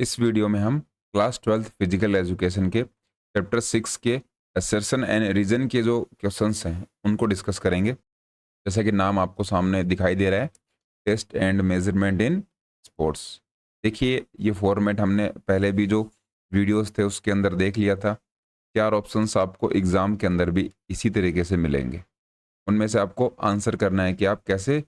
इस वीडियो में हम क्लास 12th फिजिकल एजुकेशन के चैप्टर 6 के असर्शन एंड रीजन के जो क्वेश्चंस हैं उनको डिस्कस करेंगे। जैसा कि नाम आपको सामने दिखाई दे रहा है, test and measurement in sports. देखिए, ये फॉर्मेट हमने पहले भी जो वीडियोस थे उसके अंदर देख लिया था। 4 ऑप्शंस आपको एग्ज़ाम के अंदर भी इसी तरीके से मिलेंगे। उनमें से आपको आंसर करना है कि आप कैसे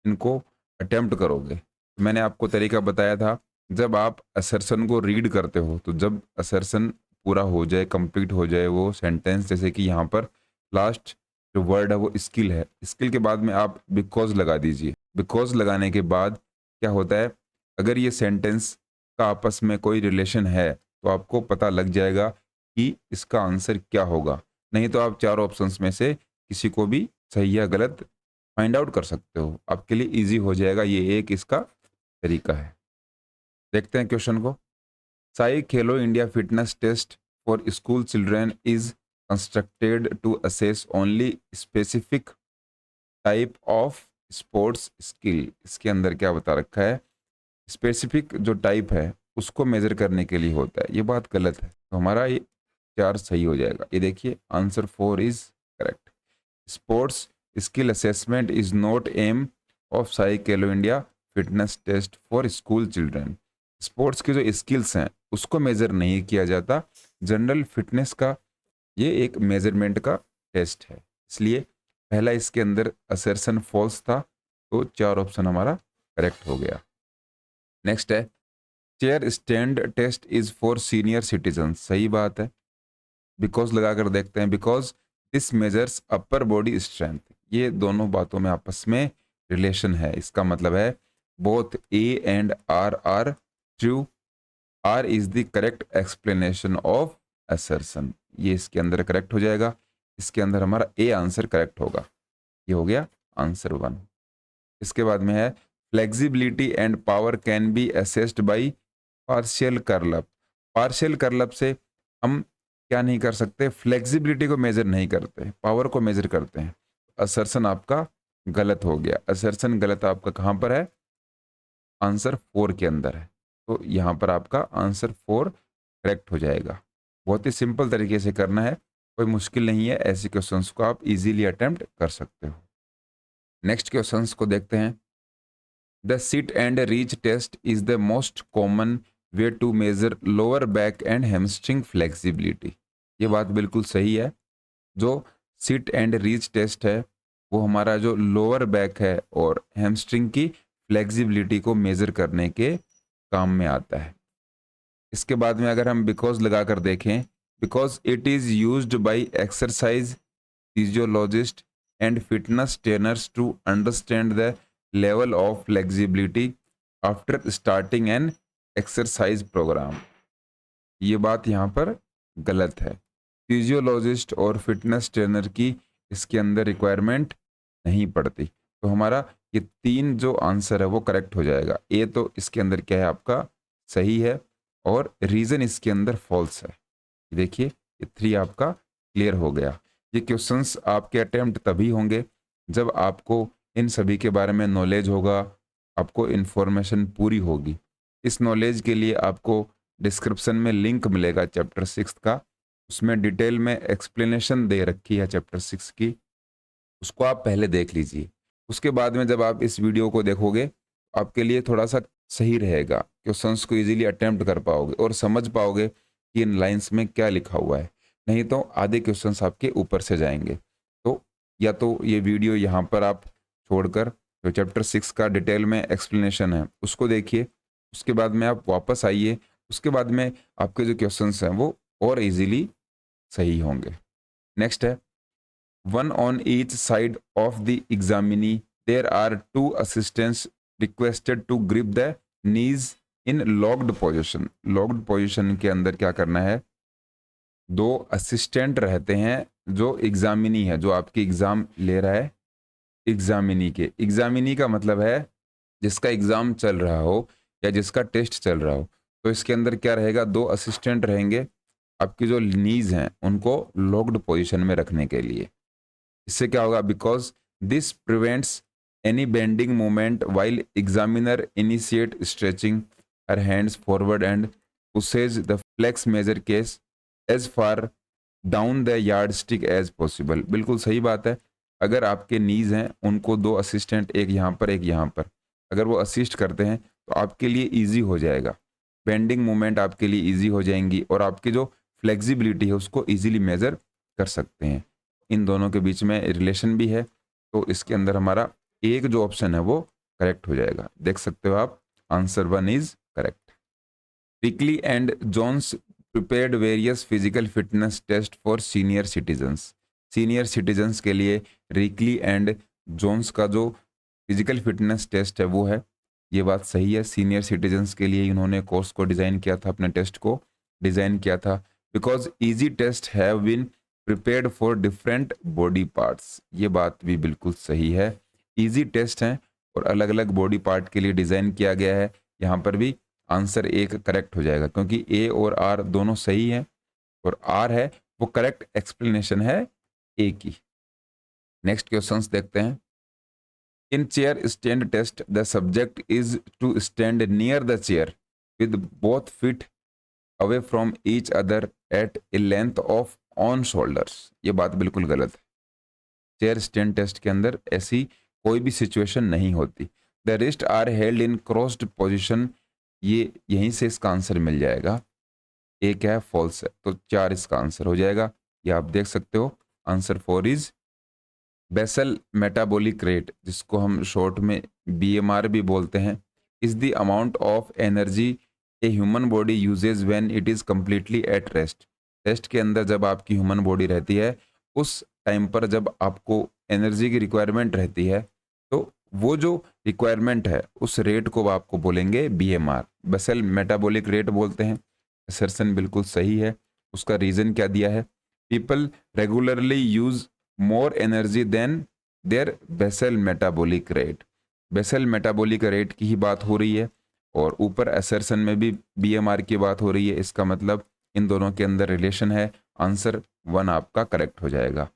इनको अटेम्प्ट करोगे। मैंने आपको तरीका बताया था, जब आप असर्शन को रीड करते हो तो जब असर्शन पूरा हो जाए, कंप्लीट हो जाए वो सेंटेंस, जैसे कि यहाँ पर लास्ट जो वर्ड है वो स्किल है, स्किल के बाद में आप बिकॉज लगा दीजिए। बिकॉज लगाने के बाद क्या होता है, अगर ये सेंटेंस का आपस में कोई रिलेशन है तो आपको पता लग जाएगा कि इसका आंसर क्या होगा। नहीं तो आप 4 ऑप्शंस में से किसी को भी सही या गलत फाइंड आउट कर सकते हो। आपके लिए इजी हो जाएगा, ये एक इसका तरीका है। देखते हैं क्वेश्चन को। SAI Khelo India fitness test for school children is constructed to assess only specific type of sports skill. इसके अंदर क्या बता रखा है, स्पेसिफिक जो टाइप है उसको मेजर करने के लिए होता है। ये बात गलत है, तो हमारा ये 4 सही हो जाएगा। ये देखिए, answer 4 is correct. Sports skill assessment is not aim of SAI Khelo India fitness test for school children. Sports की जो स्किल्स हैं उसको मेजर नहीं किया जाता, जनरल फिटनेस का ये एक मेजरमेंट का टेस्ट है। इसलिए पहला इसके अंदर असर्शन फॉल्स था, तो 4 ऑप्शन हमारा करेक्ट हो गया। नेक्स्ट है, chair stand test is for senior citizen. सही बात है, बिकॉज लगाकर देखते हैं। Because this measures upper body strength. ये दोनों बातों में आपस में रिलेशन है। इसका मतलब है both A and R true. R is the correct explanation of assertion. ये इसके अंदर करेक्ट हो जाएगा। इसके अंदर हमारा ए आंसर करेक्ट होगा। ये हो गया आंसर 1। इसके बाद में है, flexibility and power can be assessed by partial curl up. Partial curl up से हम क्या नहीं कर सकते, फ्लेक्सिबिलिटी को मेजर नहीं करते, पावर को मेजर करते हैं। असर्शन आपका गलत हो गया। असर्शन गलत आपका कहाँ पर है, आंसर 4 के अंदर है। तो यहाँ पर आपका आंसर 4 करेक्ट हो जाएगा। बहुत ही सिंपल तरीके से करना है, कोई मुश्किल नहीं है। ऐसे क्वेश्चंस को आप इजीली अटेम्प्ट कर सकते हो। नेक्स्ट क्वेश्चंस को देखते हैं। The sit and reach test is the most common way to measure lower back and hamstring flexibility. ये बात बिल्कुल सही है। जो सिट एंड रीच टेस्ट है वो हमारा जो लोअर बैक है और हैमस्ट्रिंग की फ्लेक्सिबिलिटी को मेजर करने के काम में आता है। इसके बाद में अगर हम बिकॉज लगाकर देखें, because it is used by exercise physiologist and fitness trainers to understand the level of flexibility after starting an exercise program. ये बात यहाँ पर गलत है। फिजियोलॉजिस्ट और फिटनेस ट्रेनर की इसके अंदर रिक्वायरमेंट नहीं पड़ती। तो हमारा ये 3 जो आंसर है वो करेक्ट हो जाएगा। ए तो इसके अंदर क्या है आपका सही है, और रीजन इसके अंदर फॉल्स है। देखिए, ये 3 आपका क्लियर हो गया। ये क्वेश्चंस आपके अटेम्प्ट तभी होंगे जब आपको इन सभी के बारे में नॉलेज होगा, आपको इन्फॉर्मेशन पूरी होगी। इस नॉलेज के लिए आपको डिस्क्रिप्शन में लिंक मिलेगा चैप्टर 6 का, उसमें डिटेल में एक्सप्लेनेशन दे रखी है चैप्टर 6 की, उसको आप पहले देख लीजिए। उसके बाद में जब आप इस वीडियो को देखोगे आपके लिए थोड़ा सा सही रहेगा, क्वेश्चंस को इजीली अटेम्प्ट कर पाओगे और समझ पाओगे कि इन लाइंस में क्या लिखा हुआ है। नहीं तो आधे क्वेश्चंस आपके ऊपर से जाएंगे। तो या तो ये वीडियो यहाँ पर आप छोड़कर जो चैप्टर 6 का डिटेल में एक्सप्लेनेशन है उसको देखिए, उसके बाद में आप वापस आइए। उसके बाद में आपके जो क्वेश्चंस हैं वो और इजीली सही होंगे। नेक्स्ट है, one on each side of the examinee there are 2 assistants requested to grip the knees in locked position। locked position के अंदर क्या करना है, 2 असिस्टेंट रहते हैं जो एग्जामिनी है, जो आपकी एग्जाम ले रहा है। एग्जामिनी के, एग्जामिनी का मतलब है जिसका एग्जाम चल रहा हो या जिसका टेस्ट चल रहा हो। तो इसके अंदर क्या रहेगा, 2 असिस्टेंट रहेंगे आपकी जो नीज हैं उनको लॉक्ड पोजीशन में रखने के लिए। इससे क्या होगा, because this prevents any bending movement while examiner initiate stretching. her hands forward and pushes the flex measure case as far down the yardstick as possible। बिल्कुल सही बात है। अगर आपके नीज हैं उनको दो असिस्टेंट, एक यहाँ पर एक यहाँ पर, अगर वो असिस्ट करते हैं तो आपके लिए इजी हो जाएगा, बेंडिंग मूवमेंट आपके लिए इजी हो जाएंगी और आपकी जो फ्लेक्सिबिलिटी है उसको इजीली मेजर कर सकते हैं। इन दोनों के बीच में रिलेशन भी है, तो इसके अंदर हमारा एक जो ऑप्शन है वो करेक्ट हो जाएगा। देख सकते हो आप, answer 1 is correct. Rikli and Jones prepared various physical fitness test for senior citizens. Senior citizens के लिए रिकली एंड जोन्स का जो फिजिकल फिटनेस टेस्ट है वो है, ये बात सही है। सीनियर सिटीजन्स के लिए इन्होंने कोर्स को डिज़ाइन किया था, अपने टेस्ट को डिज़ाइन किया था। Because easy test have been prepared for different body parts, ये बात भी बिल्कुल सही है। ईजी टेस्ट हैं और अलग अलग बॉडी पार्ट के लिए डिज़ाइन किया गया है। यहाँ पर भी आंसर एक करेक्ट हो जाएगा क्योंकि ए और आर दोनों सही हैं और आर है वो करेक्ट एक्सप्लेनेशन है ए की। नेक्स्ट क्वेश्चंस देखते हैं। In chair stand test the subject is to stand near the chair with both feet away from each other at a length of on shoulders. ये बात बिल्कुल गलत है। चेयर स्टैंड टेस्ट के अंदर ऐसी कोई भी सिचुएशन नहीं होती। The wrist are held in crossed position, ये यहीं से इसका आंसर मिल जाएगा। एक है फॉल्स है तो 4 इसका आंसर हो जाएगा। ये आप देख सकते हो, answer 4 is basal metabolic rate, जिसको हम शॉर्ट में BMR भी बोलते हैं, is the amount of energy a human body uses when it is completely at rest. Rest के अंदर जब आपकी ह्यूमन बॉडी रहती है उस टाइम पर जब आपको एनर्जी की रिक्वायरमेंट रहती है तो वो जो रिक्वायरमेंट है उस रेट को आपको बोलेंगे BMR, बेसल मेटाबॉलिक रेट बोलते हैं। असर्शन बिल्कुल सही है। उसका रीज़न क्या दिया है? People regularly use more energy than their basal metabolic rate. Basal metabolic rate की ही बात हो रही है और ऊपर असर्शन में भी BMR की बात हो रही है। इसका मतलब इन दोनों के अंदर रिलेशन है। आंसर 1 आपका करेक्ट हो जाएगा।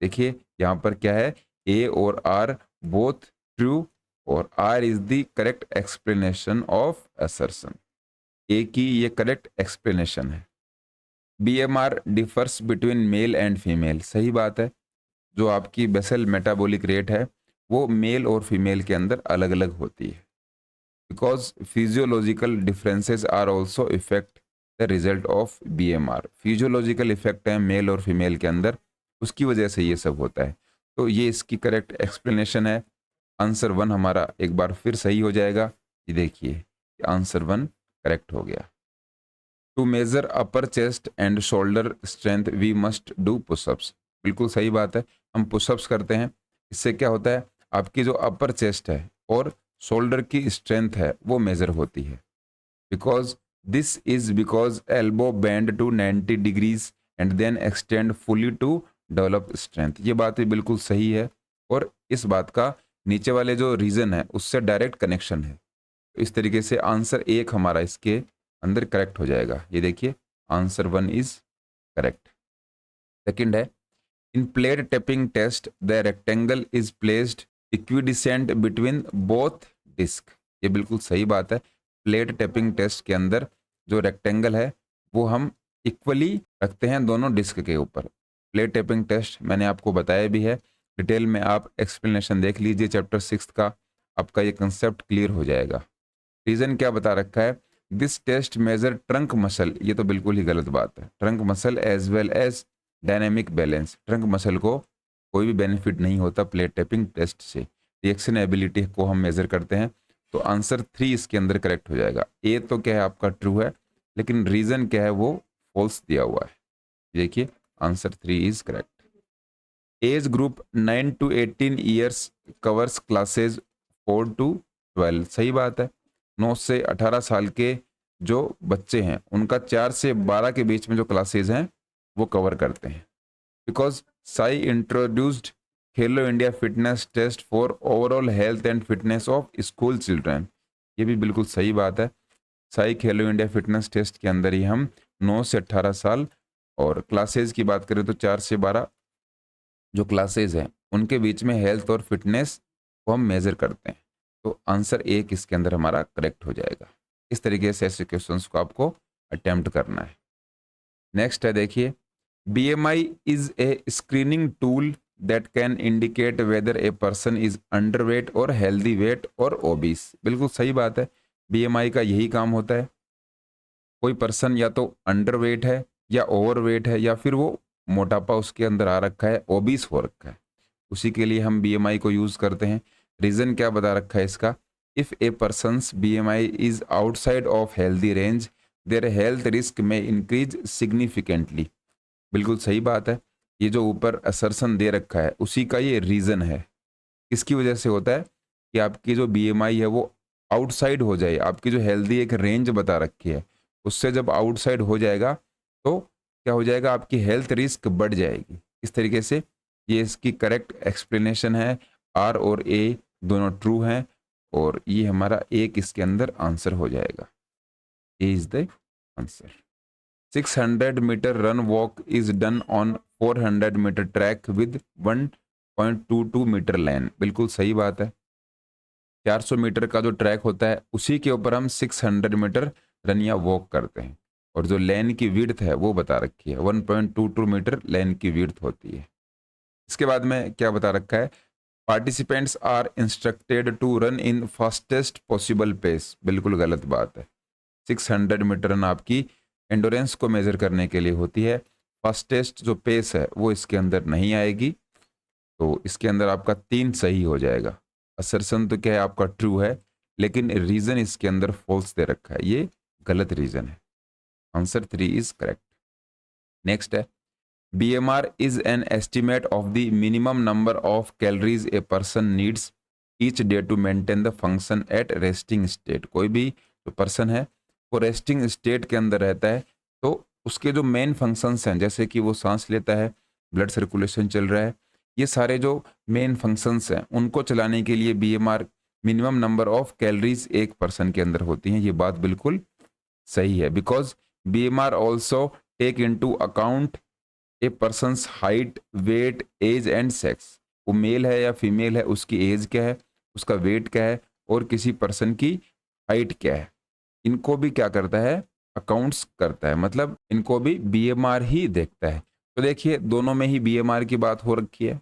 देखिए यहाँ पर क्या है, ए और आर बोथ ट्रू और R is the correct explanation of assertion. A की ये करेक्ट एक्सप्लेनेशन है। BMR differs between male and female, सही बात है। जो आपकी बेसल मेटाबॉलिक रेट है वो मेल और फीमेल के अंदर अलग अलग होती है। Because physiological differences are also effect the result of BMR। Physiological effect है मेल और फीमेल के अंदर, उसकी वजह से ये सब होता है। तो ये इसकी करेक्ट एक्सप्लेनेशन है। आंसर 1 हमारा एक बार फिर सही हो जाएगा। ये देखिए आंसर 1 करेक्ट हो गया। To measure upper chest and shoulder strength we must do pushups. बिल्कुल सही बात है, हम पुशअप्स करते हैं। इससे क्या होता है, आपकी जो अपर चेस्ट है और शोल्डर की स्ट्रेंथ है वो मेजर होती है। Because this is because elbow bend to 90 degrees and then extend fully to develop strength. ये बात भी बिल्कुल सही है और इस बात का नीचे वाले जो रीजन है उससे डायरेक्ट कनेक्शन है। तो इस तरीके से आंसर 1 हमारा इसके अंदर करेक्ट हो जाएगा। ये देखिए आंसर 1 इज करेक्ट। सेकंड है, in plate tapping test the rectangle is placed equidistant between both disc. ये बिल्कुल सही बात है। प्लेट टेपिंग टेस्ट के अंदर जो रेक्टेंगल है वो हम इक्वली रखते हैं दोनों डिस्क के ऊपर। प्लेट टेपिंग टेस्ट मैंने आपको बताया भी है, डिटेल में आप एक्सप्लेनेशन देख लीजिए चैप्टर 6 का, आपका ये कंसेप्ट क्लियर हो जाएगा। रीजन क्या बता रखा है, this test measure trunk muscle. ये तो बिल्कुल ही गलत बात है। Trunk muscle as well as dynamic balance. Trunk muscle को कोई भी बेनिफिट नहीं होता प्लेट टेपिंग टेस्ट से। रिएक्शन एबिलिटी को हम मेजर करते हैं। तो आंसर 3 इसके अंदर करेक्ट हो जाएगा। ए तो क्या है आपका ट्रू है, लेकिन रीजन क्या है वो फॉल्स दिया हुआ है। देखिए answer 3 is correct. Age group 9 to 18 years covers classes 4 to 12। सही बात है। 9 से 18 साल के जो बच्चे हैं उनका 4 से 12 के बीच में जो क्लासेज हैं वो कवर करते हैं। Because SAI introduced Khelo India fitness test for overall health and fitness of school children. ये भी बिल्कुल सही बात है। Sai Khelo India fitness test के अंदर ही हम 9 से 18 साल और क्लासेज की बात करें तो 4 से 12 जो क्लासेज हैं उनके बीच में हेल्थ और फिटनेस को हम मेजर करते हैं। तो आंसर 1 इसके अंदर हमारा करेक्ट हो जाएगा। इस तरीके से ऐसे क्वेश्चंस को आपको अटेम्प्ट करना है। नेक्स्ट है देखिए, BMI is a screening tool that can indicate whether a person is underweight और हेल्दी वेट और ओबीस। बिल्कुल सही बात है, BMI का यही काम होता है। कोई पर्सन या तो अंडरवेट है या ओवरवेट है या फिर वो मोटापा उसके अंदर आ रखा है, ओबीस हो रखा है, उसी के लिए हम BMI को यूज करते हैं। रीजन क्या बता रखा है इसका, if A persons BMI is outside of healthy range their health risk में इंक्रीज सिग्निफिकेंटली। बिल्कुल सही बात है, ये जो ऊपर असर्शन दे रखा है उसी का ये रीजन है। इसकी वजह से होता है कि आपकी जो BMI है वो आउटसाइड हो जाए, आपकी जो हेल्दी एक रेंज बता रखी है उससे जब आउटसाइड हो जाएगा तो क्या हो जाएगा, आपकी हेल्थ रिस्क बढ़ जाएगी। इस तरीके से ये इसकी करेक्ट एक्सप्लेनेशन है। आर और ए दोनों ट्रू हैं और ये हमारा एक इसके अंदर आंसर हो जाएगा। A is the answer. 600 metre run walk is done on 400 metre track with 1.22 metre lane. बिल्कुल सही बात है, 400 मीटर का जो ट्रैक होता है उसी के ऊपर हम 600 मीटर रन या वॉक करते हैं और जो लेन की विड्थ है वो बता रखी है, 1.22 मीटर लेन की विड्थ होती है। इसके बाद में क्या बता रखा है, participants are instructed to run in fastest possible pace. बिल्कुल गलत बात है, 600 मीटर रन आपकी एंडोरेंस को मेजर करने के लिए होती है, फास्टेस्ट जो पेस है वो इसके अंदर नहीं आएगी। तो इसके अंदर आपका 3 सही हो जाएगा। असर्शन तो क्या है आपका ट्रू है, लेकिन रीजन इसके अंदर फॉल्स दे रखा है, ये गलत रीजन है। Answer 3 is correct. नेक्स्ट है, BMR is an estimate of the minimum number of calories a person needs each day to maintain the function at resting state। कोई भी जो पर्सन है वो रेस्टिंग स्टेट के अंदर रहता है तो उसके जो मेन फंक्शंस हैं, जैसे कि वो सांस लेता है, ब्लड सर्कुलेशन चल रहा है, ये सारे जो मेन फंक्शंस हैं उनको चलाने के लिए BMR minimum number of calories एक पर्सन के अंदर होती हैं। ये बात बिल्कुल सही है, because BMR also take into account a person's height, weight, age and sex. वो मेल है या फीमेल है, उसकी एज क्या है, उसका वेट क्या है और किसी पर्सन की हाइट क्या है, इनको भी क्या करता है, अकाउंट्स करता है, मतलब इनको भी BMR ही देखता है। तो देखिए दोनों में ही BMR की बात हो रखी है,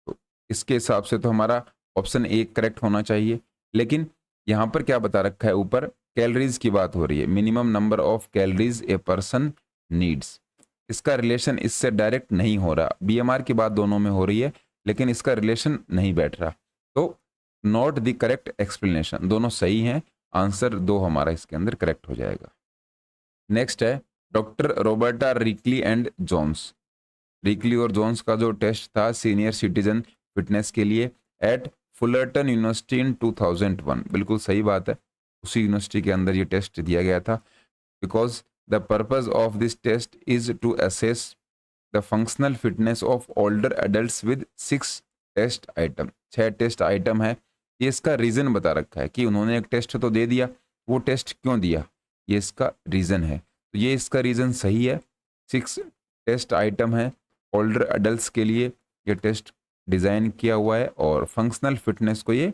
तो इसके हिसाब से तो हमारा ऑप्शन ए करेक्ट होना चाहिए। लेकिन यहाँ पर क्या बता रखा है, ऊपर कैलोरीज की बात हो रही है, minimum number of calories a person needs. इसका रिलेशन इससे डायरेक्ट नहीं हो रहा, BMR की बात दोनों में हो रही है लेकिन इसका रिलेशन नहीं बैठ रहा, तो नॉट द करेक्ट एक्सप्लेनेशन। दोनों सही हैं, आंसर 2 हमारा इसके अंदर करेक्ट हो जाएगा। नेक्स्ट है, doctor Roberta Rikli and Jones. Rikli और जोन्स का जो टेस्ट था सीनियर सिटीजन फिटनेस के लिए एट फुलरटन यूनिवर्सिटी इन 2001। बिल्कुल सही बात है, उसी यूनिवर्सिटी के अंदर ये टेस्ट दिया गया था। Because the purpose of this test is to assess the functional fitness of older adults with 6 test item. 6 test item है। ये इसका रीज़न बता रखा है कि उन्होंने एक टेस्ट तो दे दिया, वो टेस्ट क्यों दिया, ये इसका रीज़न है। तो ये इसका रीज़न सही है, 6 टेस्ट आइटम है, ओल्डर एडल्ट्स के लिए ये टेस्ट डिज़ाइन किया हुआ है और फंक्शनल फिटनेस को ये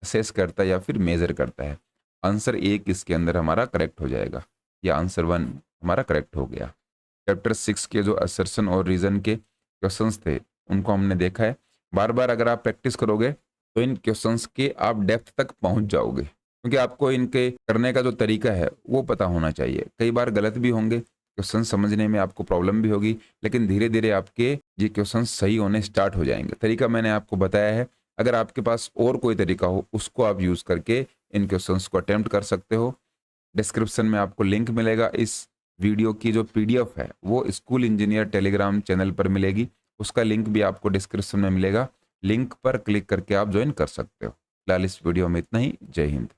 असेस करता है या फिर मेज़र करता है। आंसर 1 इसके अंदर हमारा करेक्ट हो जाएगा, या आंसर 1 हमारा करेक्ट हो गया। चैप्टर 6 के जो असर्शन और रीजन के क्वेश्चंस थे उनको हमने देखा है। बार बार अगर आप प्रैक्टिस करोगे तो इन क्वेश्चंस के आप डेप्थ तक पहुंच जाओगे, क्योंकि आपको इनके करने का जो तरीका है वो पता होना चाहिए। कई बार गलत भी होंगे, क्वेश्चन समझने में आपको प्रॉब्लम भी होगी, लेकिन धीरे धीरे आपके ये क्वेश्चन सही होने स्टार्ट हो जाएंगे। तरीका मैंने आपको बताया है, अगर आपके पास और कोई तरीका हो उसको आप यूज़ करके इन क्वेश्चंस को अटेम्प्ट कर सकते हो। डिस्क्रिप्शन में आपको लिंक मिलेगा, इस फ़िडियो की जो PDF है वो स्कूल इंजीनियर टेलीग्राम चैनल पर मिलेगी, उसका लिंक भी आपको डिस्क्रिप्शन में मिलेगा। लिंक पर क्लिक करके आप ज्वाइन कर सकते हो। फिलहाल इस वीडियो में इतना ही। जय हिंद।